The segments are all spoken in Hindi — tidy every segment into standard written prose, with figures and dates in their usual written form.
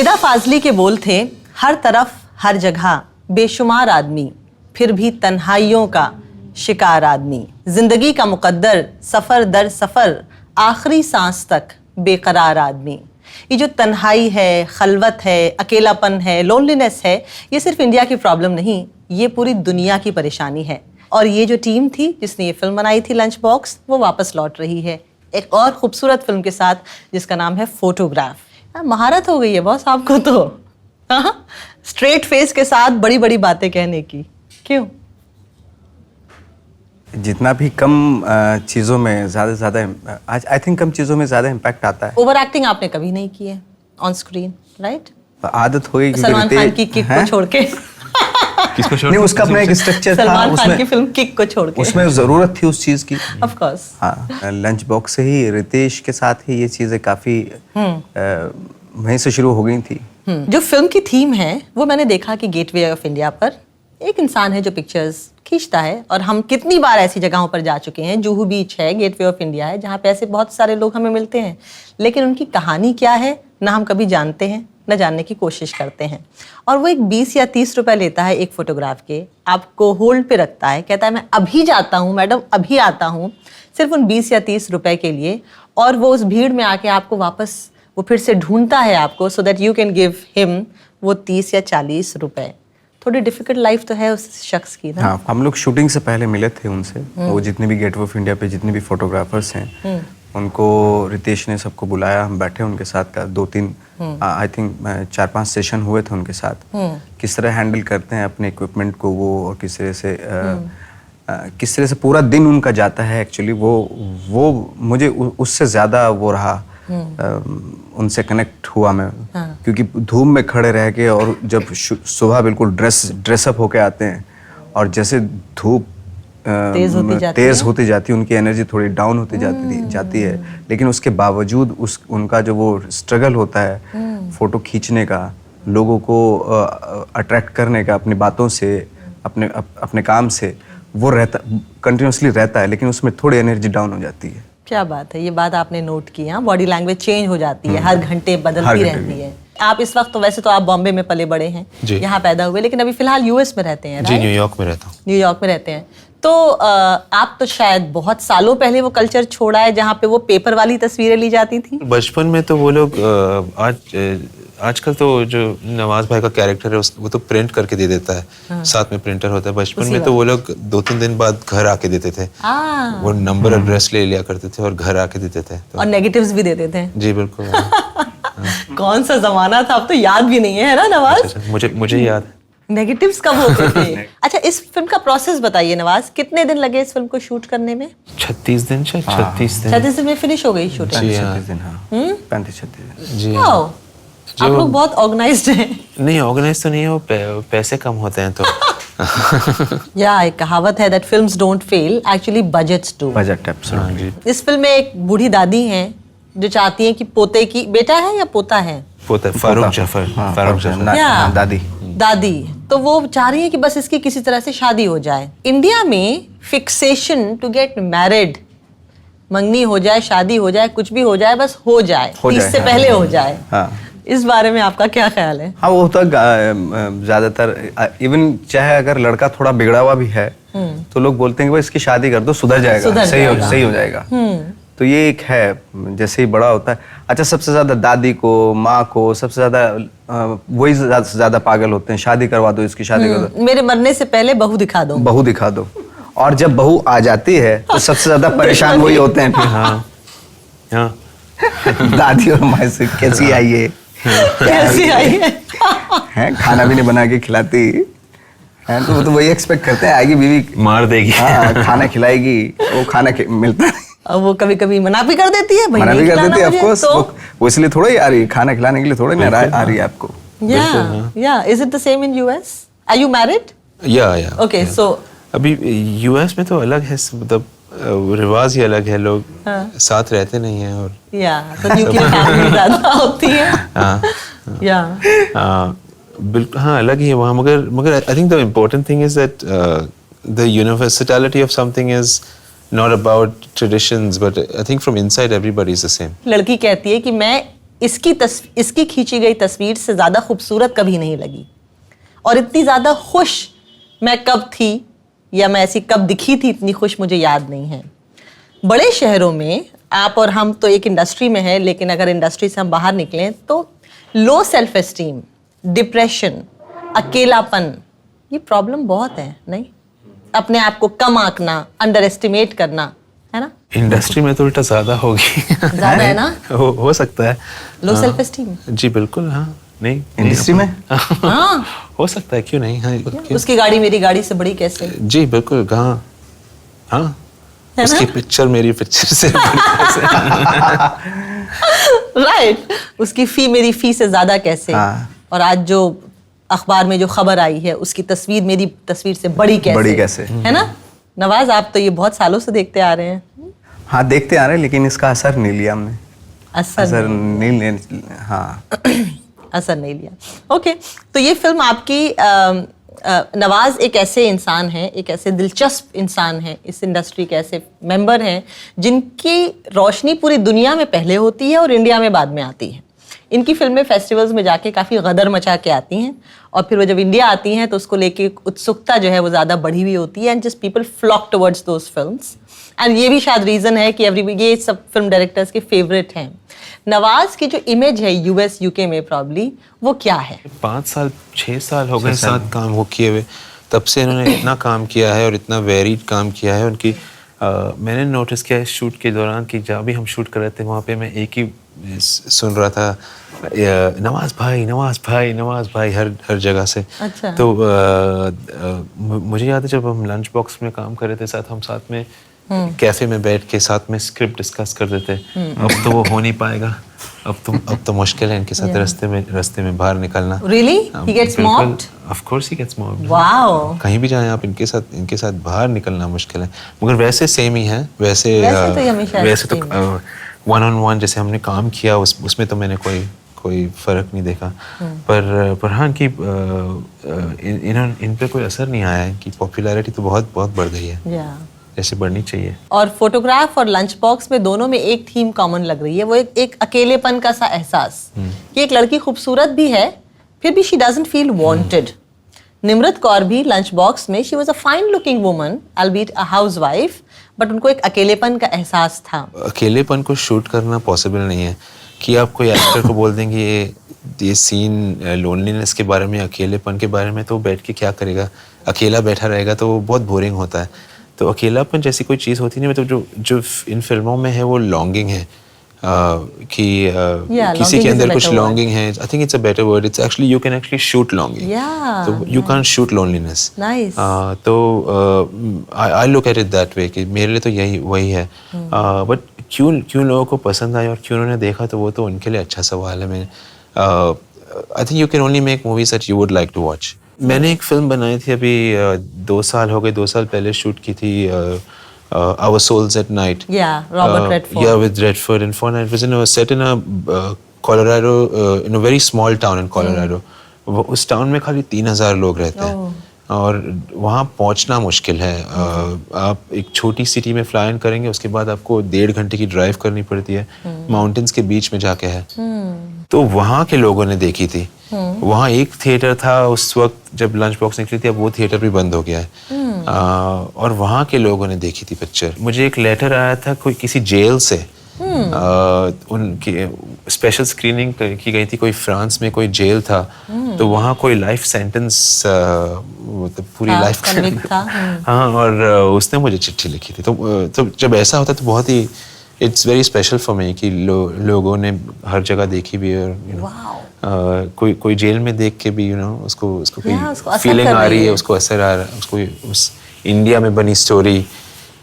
निदा फाजली के बोल थे, हर तरफ हर जगह बेशुमार आदमी, फिर भी तन्हाइयों का शिकार आदमी, जिंदगी का मुकद्दर सफर दर सफर, आखिरी सांस तक बेकरार आदमी। ये जो तन्हाई है, खलवत है, अकेलापन है, लोनलीनेस है, ये सिर्फ इंडिया की प्रॉब्लम नहीं, ये पूरी दुनिया की परेशानी है। और ये जो टीम थी जिसने ये फिल्म बनाई थी लंच बॉक्स, वो वापस लौट रही है एक और खूबसूरत फिल्म के साथ जिसका नाम है फोटोग्राफ। महारत हो गई है बॉस आपको तो, हाँ, स्ट्रेट फेस के साथ बड़ी बड़ी बातें कहने की। क्यों? जितना भी कम चीज़ों में ज़्यादा आई थिंक कम चीज़ों में ज़्यादा इम्पैक्ट आता है। ओवर एक्टिंग आपने कभी नहीं की है ऑन स्क्रीन, राइट? आदत हो गई सलमान खान की किक को छोड़ के। किसको छोड़? नहीं, उसका अपना एक स्ट्रक्चर था। सलमान खान की फिल्म किक को छोड़ के उसमें ज़रूरत थी उस चीज़ की। Of course. हाँ, लंच बॉक्स से ही रितेश के साथ ही ये चीज़ें काफ़ी वहीं से शुरू हो गई थी। जो फिल्म की थीम है वो मैंने देखा कि गेटवे ऑफ इंडिया पर एक इंसान है जो पिक्चर्स खींचता है, और हम कितनी बार ऐसी जगहों पर जा चुके हैं, जुहू बीच है, गेटवे ऑफ इंडिया है, जहाँ पे ऐसे बहुत सारे लोग हमें मिलते हैं, लेकिन उनकी कहानी क्या है ना हम कभी जानते हैं न जानने की कोशिश करते हैं। और वो एक 20 या 30 रुपए लेता है एक फोटोग्राफ के, आपको होल्ड पे रखता है, कहता है मैं अभी जाता हूँ मैडम, अभी आता हूँ, सिर्फ उन 20 या 30 रुपए के लिए। और वो उस भीड़ में आके आपको वापस वो फिर से ढूंढता है आपको, so that you can give him वो 30 या 40 रुपए। थोड़ी डिफिकल्ट लाइफ तो है उस शख्स की ना। हाँ, हम लोग शूटिंग से पहले मिले थे उनसे। वो जितने भी गेटवे ऑफ इंडिया पे जितने भी फोटोग्राफर्स हैं, उनको रितेश ने सबको बुलाया, हम बैठे उनके साथ का 2-3 आई थिंक 4-5 सेशन हुए थे उनके साथ। किस तरह हैंडल करते हैं अपने इक्विपमेंट को वो, और किस तरह से पूरा दिन उनका जाता है। एक्चुअली वो मुझे उससे ज़्यादा वो रहा, उनसे कनेक्ट हुआ मैं। क्योंकि धूप में खड़े रह के, और जब सुबह बिल्कुल ड्रेसअप होके आते हैं, और जैसे धूप तेज होती जाती है, उनकी एनर्जी थोड़ी डाउन होती जाती है, लेकिन उसके बावजूद उनका जो वो स्ट्रगल होता है फोटो खींचने का, लोगों को अट्रैक्ट करने का अपनी बातों से, अपने काम से, वो कंटिन्यूसली रहता है, लेकिन उसमें थोड़ी एनर्जी डाउन हो जाती है। क्या बात है, ये बात आपने नोट की। हाँ, बॉडी लैंग्वेज चेंज हो जाती है, हर घंटे बदलती रहती है। आप इस वक्त तो वैसे तो आप बॉम्बे में पले बड़े हैं, यहाँ पैदा हुए, लेकिन अभी फिलहाल यूएस में रहते हैं। जी, न्यूयॉर्क में रहता हूँ। न्यूयॉर्क में रहते हैं। तो आप तो शायद बहुत सालों पहले वो कल्चर छोड़ा है जहाँ पे वो पेपर वाली तस्वीरें ली जाती थी। बचपन में तो वो लोग आजकल तो जो नवाज भाई का कैरेक्टर है वो तो प्रिंट करके दे देता है। हाँ। साथ में प्रिंटर होता है। बचपन में तो वो लोग 2-3 दिन बाद घर आके देते थे। वो नंबर एड्रेस ले लिया करते थे और घर आके देते थे। और नेगेटिव्स भी देते थे। जी बिल्कुल। कौन सा जमाना था, अब तो याद भी नहीं है ना नवाज? अच्छा, मुझे याद है। नेगेटिव्स कब होते थे? अच्छा, इस फिल्म का प्रोसेस बताइए नवाज, कितने दिन लगे इस फिल्म को शूट करने में? 36 दिन। 36 दिन में फिनिश हो गई शूटिंग? 35-36 दिन। जी। आप लोग बहुत ऑर्गेनाइज्ड हैं। नहीं, ऑर्गेनाइज तो नहीं है, वो पैसे कम होते हैं तो। या एक कहावत है that films don't fail, actually budgets do. Budget, absolutely. इस फिल्म में एक बूढ़ी दादी हैं जो चाहती हैं कि पोते की, बेटा है या पोता है? पोता, फारूक जफर। दादी तो वो चाह रही है कि बस इसकी किसी तरह से शादी हो जाए। इंडिया में फिक्सेशन टू गेट मैरिड, मंगनी हो जाए, शादी हो जाए, कुछ भी हो जाए, बस हो जाए, 30 से पहले हो जाए। इस बारे में आपका क्या ख्याल है? हाँ, वो तो ज्यादातर इवन चाहे अगर लड़का थोड़ा बिगड़ा हुआ भी है तो लोग बोलते हैं कि भाई इसकी शादी कर दो, सुधर जाएगा, सही हो जाएगा। तो ये एक है, जैसे ही बड़ा होता है। अच्छा, सबसे ज्यादा दादी को, माँ को सबसे ज्यादा वही ज्यादा पागल होते हैं, शादी करवा दो, इसकी शादी कर दो, मेरे मरने से पहले बहू दिखा दो। और जब बहू आ जाती है तो सबसे ज्यादा परेशान वही होते हैं फिर। हाँ। दादी और माँ से कैसी आई है, हैं, खाना भी नहीं बना के खिलाती है, तो वो तो वही एक्सपेक्ट करते हैं, आएगी बीवी मार देगी। हाँ, खाना खिलाएगी, वो खाना मिलता है। वो कभी कभी मना भी कर देती है, मना भी कर देती है, ऑफ कोर्स। वो इसलिए थोड़ा ही आ रही है, खाना खिलाने के लिए थोड़ा नहीं आ रही है आपको। या is it the same in US? Are you married? या ओके, सो अभी यूएस में तो अलग है, मतलब रिवाज ही अलग है, लोग साथ रहते नहीं हैं। और तो न्यूक्लियर फैमिली ज्यादा होती है। बिल्कुल, हाँ, अलग ही है वहाँ। मगर I think the important thing is that the universality of something is not about traditions, but I think from inside everybody is the same. लड़की कहती है कि मैं इसकी खींची गई तस्वीर से ज़्यादा खूबसूरत कभी नहीं लगी। और इतनी ज़्यादा खुश मैं कब थी या मैं ऐसी कब दिखी थी इतनी खुश मुझे याद नहीं है। बड़े शहरों में आप और हम तो एक इंडस्ट्री में हैं, लेकिन अगर इंडस्ट्री से हम बाहर निकलें तो लो सेल्फ एस्टीम, डिप्रेशन, अकेलापन, ये प्रॉब्लम बहुत है नहीं? अपने आप को कम आंकना, अंडर एस्टिमेट करना, है ना? इंडस्ट्री में तो उल्टा ज्यादा होगी। ज्यादा है ना? हो सकता है। Low self esteem. जी बिल्कुल, हाँ। नहीं इंडस्ट्री में हाँ, हो सकता है, क्यों नहीं? हाँ, क्यों? उसकी गाड़ी मेरी गाड़ी से बड़ी कैसे? जी बिल्कुल, हाँ हाँ, उसकी पिक्चर मेरी पिक्चर से बड़ी कैसे? राइट, उसकी फी मेरी फी से ज्यादा कैसे? और आज जो अखबार में जो खबर आई है उसकी तस्वीर मेरी तस्वीर से बड़ी कैसे? है ना? नवाज, आप तो ये बहुत सालों से देखते आ रहे हैं। हाँ, देखते आ रहे हैं, लेकिन इसका असर नहीं लिया हमने। असर नहीं, हाँ। असर नहीं लिया। ओके, तो ये फिल्म आपकी नवाज एक ऐसे इंसान हैं, एक ऐसे दिलचस्प इंसान हैं, इस इंडस्ट्री के ऐसे मेंबर हैं जिनकी रोशनी पूरी दुनिया में पहले होती है और इंडिया में बाद में आती है। इनकी फिल्में फेस्टिवल्स में जाके काफ़ी गदर मचा के आती हैं और फिर वो जब इंडिया आती हैं तो उसको लेके उत्सुकता जो है वो ज़्यादा बढ़ी हुई होती है and just people flock towards those films. And ये भी शायद रीज़न है कि ये सब फिल्म डायरेक्टर्स के फेवरेट हैं। नवाज की जो इमेज है यूएस यूके में प्रॉब्ली, वो क्या है? 6 साल हो गए साथ काम वो किए हुए, तब से इन्होंने इतना काम किया है और इतना वेरीड काम किया है उनकी। मैंने नोटिस किया है शूट के दौरान कि जहाँ भी हम शूट कर रहे थे वहाँ पे मैं एक ही सुन रहा था, नवाज भाई हर जगह से। अच्छा। तो मुझे याद है जब हम लंच बॉक्स में काम कर रहे थे साथ, हम साथ में कैफे में बैठ के साथ में स्क्रिप्ट डिस्कस कर देते। अब तो वो हो नहीं पाएगा, अब तो मुश्किल है इनके साथ रास्ते में बाहर निकलना। Really? He gets mobbed? Of course he gets mobbed. Wow. कहीं भी जाएं आप, इनके साथ बाहर निकलना मुश्किल है। मगर वैसे सेम ही है, वैसे तो वन ऑन वन जैसे हमने काम किया उसमें तो मैंने कोई फर्क नहीं देखा। पर हाँ कि इन पे कोई असर नहीं आया है कि पॉपुलैरिटी तो बहुत बढ़ गई है, जैसे बढ़नी चाहिए। और फोटोग्राफ और लंच बॉक्स में दोनों में एक थीम कॉमन लग रही है, वो एक अकेलेपन का सा एहसास कि एक लड़की खूबसूरत भी है फिर भी she doesn't feel wanted. Nimrat Kaur भी लंच बॉक्स में she was a fine looking woman albeit a housewife, but उनको एक अकेलेपन का एहसास था। अकेलेपन को शूट करना पॉसिबल नहीं है कि आप कोई एक्टर को बोल देंगे ये सीन लोनलीनेस के बारे में, अकेलेपन के बारे में, तो बैठ के क्या करेगा? अकेला बैठा रहेगा तो वो बहुत बोरिंग होता है। तो अकेलापन जैसी कोई चीज़ होती नहीं, मतलब जो इन फिल्मों में है वो लॉन्गिंग है कि किसी के अंदर कुछ लॉन्गिंग है। I think it's a better word, it's actually you can actually shoot longing, तो यू कांट शूट लोनलीनेस। तो I look at it that way कि मेरे लिए तो वही है। बट क्यों लोगों को पसंद आया और क्यों उन्होंने देखा, तो वो तो उनके लिए अच्छा सवाल है। मैं I think you can only make movies that you would like to watch. मैंने एक फिल्म बनाई थी अभी 2 साल हो गए, 2 साल पहले शूट की थी, Our Souls at Night. Yeah, Robert Redford. Yeah, with Redford and Fonda. It was set in a Colorado, in a very small town in Colorado. उस टाउन में खाली 3,000 लोग रहते हैं और वहाँ पहुँचना मुश्किल है। आप एक छोटी सिटी में फ्लाई इन करेंगे, उसके बाद आपको 1.5 घंटे की ड्राइव करनी पड़ती है, माउंटेन्स के बीच में जाके है। तो वहाँ के लोगों ने देखी थी। वहाँ एक थिएटर था उस वक्त जब लंच बॉक्स निकली थी, अब वो थिएटर भी बंद हो गया है। और वहाँ के लोगों ने देखी थी पिक्चर। मुझे एक लेटर आया था कोई किसी जेल से, उनकी स्पेशल स्क्रीनिंग की गई थी, कोई फ्रांस में कोई जेल था, तो वहाँ कोई लाइफ सेंटेंस पूरी लाइफ का हाँ, और उसने मुझे चिट्ठी लिखी थी। तो जब ऐसा होता है तो बहुत ही it's very special for me कि लोगों ने हर जगह देखी भी है, और कोई जेल में देख के भी उसको कोई फीलिंग आ रही है, उसको असर आ रहा है, उसको उस इंडिया में बनी स्टोरी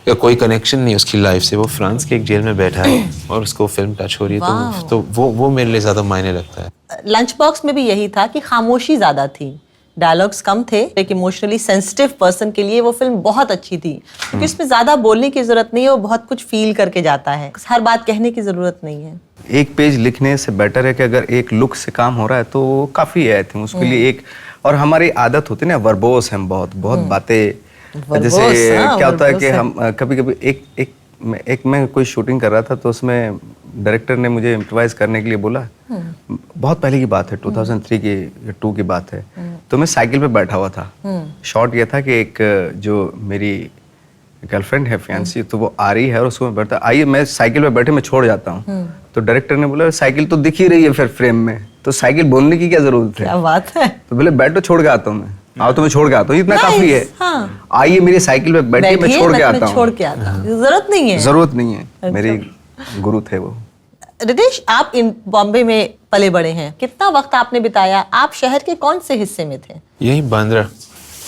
या कोई कनेक्शन नहीं उसकी लाइफ से, वो फ्रांस के एक जेल में बैठा है और उसको फिल्म टच हो रही है, तो वो मेरे लिए ज़्यादा मायने रखता है। लंच बॉक्स में भी यही था कि खामोशी ज़्यादा थी, डायलॉग्स कम थे, एक इमोशनली सेंसिटिव पर्सन के लिए वो फिल्म बहुत अच्छी थी क्योंकि इसमें ज़्यादा बोलने की ज़रूरत नहीं है, वो बहुत कुछ फील करके जाता है, हर बात कहने की ज़रूरत नहीं है। एक पेज लिखने से बेटर है कि अगर एक लुक से काम हो रहा है तो काफ़ी है। आई थिंक उसके लिए एक, और हमारी आदत होती है ना, वर्बोस हम बहुत बातें, जैसे क्या होता है कि हम कभी-कभी एक मैं कोई शूटिंग कर रहा था तो उसमें डायरेक्टर ने मुझे इम्प्रोवाइज करने के लिए बोला, बहुत पहले की बात है, 2003 की या 2 की बात है, तो मैं साइकिल पे बैठा हुआ था। शॉट ये था कि एक जो मेरी गर्लफ्रेंड है, फियांसी, तो वो आ रही है और उसको मैं बैठता, आइए मैं साइकिल पे बैठे मैं छोड़ जाता हूँ। तो डायरेक्टर ने बोला साइकिल तो दिख ही रही है फिर फ्रेम में, तो साइकिल बोलने की क्या जरूरत है। क्या बात है। तो बोले बैठो, छोड़ के आता हूँ मैं, आओ तो मैं छोड़ के आता हूँ, इतना काफी है। हाँ। आइए मेरी साइकिल पे बैठिए, मैं छोड़ के आता हूँ। छोड़ के आता हूँ, जरूरत नहीं है। जरूरत नहीं है। मेरे गुरु थे वो। रितेश, आप इन बॉम्बे में पले बड़े हैं, कितना वक्त आपने बिताया? आप शहर के कौन से हिस्से में थे? यही बांद्रा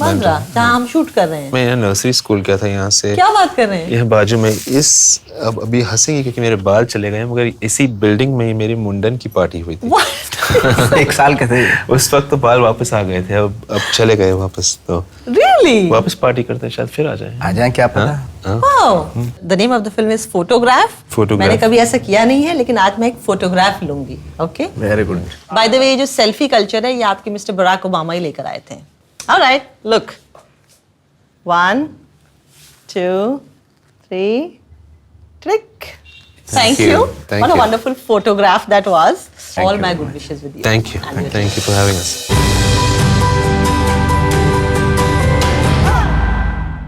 जहाँ हम शूट कर रहे हैं। मैं यहाँ नर्सरी स्कूल गया था यहाँ से। क्या बात कर रहे हैं? यह बाजू में अब अभी हंसेंगे क्योंकि मेरे बाल चले गए, मगर इसी बिल्डिंग में ही मेरी मुंडन की पार्टी हुई थी। एक साल के थे उस वक्त तो बाल वापस आ गए थे, अब चले गए वापस, तो Really? वापस पार्टी करते हैं, शायद फिर आ जाए। क्या पता। Wow. The name of the film is Photograph. मैंने कभी ऐसा किया नहीं है, लेकिन आज मैं एक फोटोग्राफ लूंगी। Okay, very good. By the way, ये जो सेल्फी कल्चर है ये आपके मिस्टर बराक ओबामा ही लेकर आए थे। Alright, look. 1, 2, 3, click. Thank you. Thank What a you. wonderful photograph that was. Thank All you my very good much. wishes with you. Thank you. And with Thank you for having us.